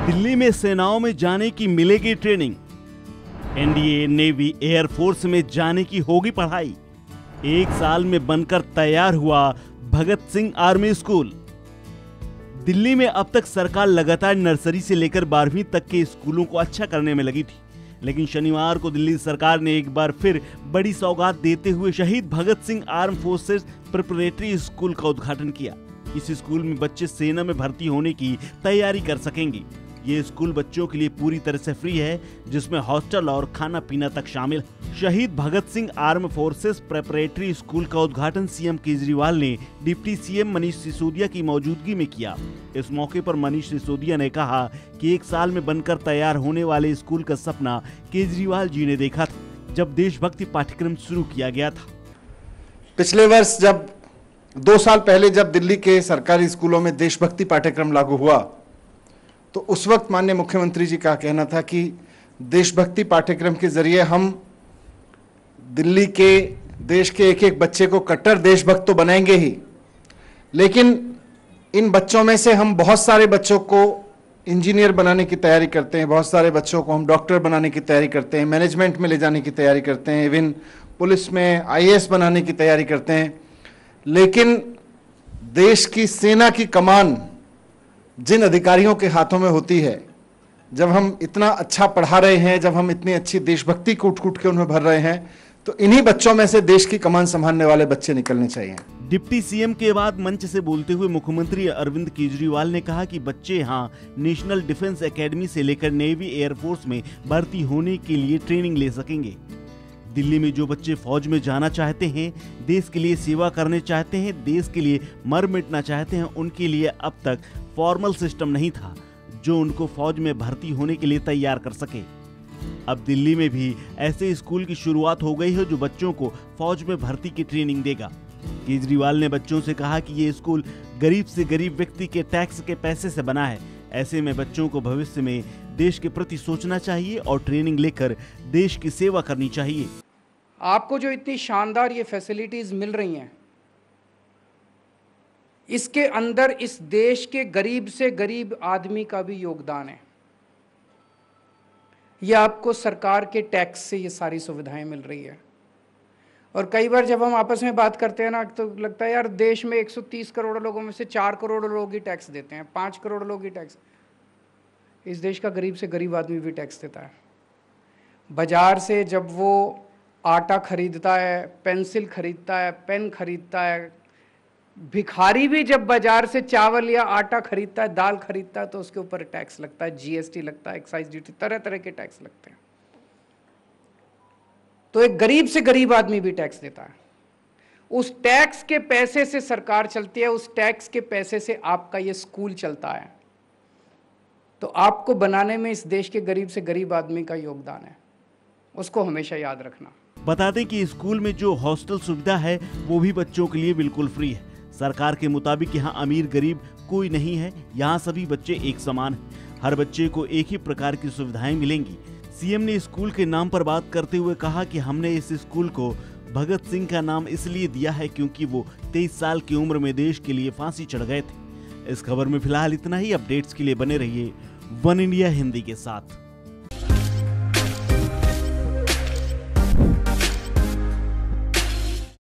दिल्ली में सेनाओं में जाने की मिलेगी ट्रेनिंग। एनडीए, नेवी, एयरफोर्स में जाने की होगी पढ़ाई। 1 साल में बनकर तैयार हुआ भगत सिंह आर्मी स्कूल। दिल्ली में अब तक सरकार लगातार नर्सरी से लेकर 12वीं तक के स्कूलों को अच्छा करने में लगी थी, लेकिन शनिवार को दिल्ली सरकार ने एक बार फिर बड़ी सौगात देते हुए Shaheed Bhagat Singh arm forces preparatory school का उद्घाटन किया। इस स्कूल में बच्चे सेना में भर्ती होने की तैयारी कर सकेंगे। ये स्कूल बच्चों के लिए पूरी तरह से फ्री है, जिसमें हॉस्टल और खाना पीना तक शामिल है। Shaheed Bhagat Singh arm forces preparatory school का उद्घाटन सीएम केजरीवाल ने डिप्टी सीएम मनीष सिसोदिया की मौजूदगी में किया। इस मौके पर मनीष सिसोदिया ने कहा कि 1 साल में बनकर तैयार होने वाले स्कूल का सपना केजरीवाल जी ने देखा था, जब देशभक्ति पाठ्यक्रम शुरू किया गया था। पिछले वर्ष जब 2 साल पहले जब दिल्ली के सरकारी स्कूलों में देशभक्ति पाठ्यक्रम लागू हुआ, तो उस वक्त माननीय मुख्यमंत्री जी का कहना था कि देशभक्ति पाठ्यक्रम के जरिए हम दिल्ली के देश के एक एक बच्चे को कट्टर देशभक्त तो बनाएंगे ही, लेकिन इन बच्चों में से हम बहुत सारे बच्चों को इंजीनियर बनाने की तैयारी करते हैं, बहुत सारे बच्चों को हम डॉक्टर बनाने की तैयारी करते हैं, मैनेजमेंट में ले जाने की तैयारी करते हैं, इवन पुलिस में आईएएस बनाने की तैयारी करते हैं। लेकिन देश की सेना की कमान जिन अधिकारियों के हाथों में होती है, जब हम इतना अच्छा पढ़ा रहे हैं, जब हम इतनी अच्छी देशभक्ति कूट कूट के उनमें भर रहे हैं, तो इन्हीं बच्चों में से देश की कमान संभालने वाले बच्चे निकलने चाहिए। डिप्टी सीएम के बाद मंच से बोलते हुए मुख्यमंत्री अरविंद केजरीवाल ने कहा कि बच्चे यहाँ नेशनल डिफेंस एकेडमी से लेकर नेवी, एयरफोर्स में भर्ती होने के लिए ट्रेनिंग ले सकेंगे। दिल्ली में जो बच्चे फौज में जाना चाहते हैं, देश के लिए सेवा करने चाहते हैं, देश के लिए मर मिटना चाहते हैं, उनके लिए अब तक फॉर्मल सिस्टम नहीं था जो उनको फौज में भर्ती होने के लिए तैयार कर सके। अब दिल्ली में भी ऐसे स्कूल की शुरुआत हो गई है जो बच्चों को फौज में भर्ती की ट्रेनिंग देगा। केजरीवाल ने बच्चों से कहा कि ये स्कूल गरीब से गरीब व्यक्ति के टैक्स के पैसे से बना है। ऐसे में बच्चों को भविष्य में देश के प्रति सोचना चाहिए और ट्रेनिंग लेकर देश की सेवा करनी चाहिए। आपको जो इतनी शानदार ये फैसिलिटीज मिल रही हैं, इसके अंदर इस देश के गरीब से गरीब आदमी का भी योगदान है। यह आपको सरकार के टैक्स से ये सारी सुविधाएं मिल रही है। और कई बार जब हम आपस में बात करते हैं ना, तो लगता है यार देश में 130 करोड़ लोगों में से 4 करोड़ लोग ही टैक्स देते हैं, 5 करोड़ लोग ही टैक्स। इस देश का गरीब से गरीब आदमी भी टैक्स देता है। बाजार से जब वो आटा खरीदता है, पेंसिल खरीदता है, पेन खरीदता है, भिखारी भी जब बाजार से चावल या आटा खरीदता है, दाल खरीदता है, तो उसके ऊपर टैक्स लगता है, जीएसटी लगता है, एक्साइज ड्यूटी, तरह तरह के टैक्स लगते हैं। तो एक गरीब से गरीब आदमी भी टैक्स देता है। उस टैक्स के पैसे से सरकार चलती है, उस टैक्स के पैसे से आपका ये स्कूल चलता है। तो आपको बनाने में इस देश के गरीब से गरीब आदमी का योगदान है, उसको हमेशा याद रखना। बता दें कि स्कूल में जो हॉस्टल सुविधा है वो भी बच्चों के लिए बिल्कुल फ्री है। सरकार के मुताबिक यहाँ अमीर गरीब कोई नहीं है, यहाँ सभी बच्चे एक समान हैं। हर बच्चे को एक ही प्रकार की सुविधाएं मिलेंगी। सीएम ने स्कूल के नाम पर बात करते हुए कहा कि हमने इस स्कूल को भगत सिंह का नाम इसलिए दिया है क्योंकि वो 23 साल की उम्र में देश के लिए फांसी चढ़ गए थे। इस खबर में फिलहाल इतना ही। अपडेट्स के लिए बने रहिए वन इंडिया हिंदी के साथ।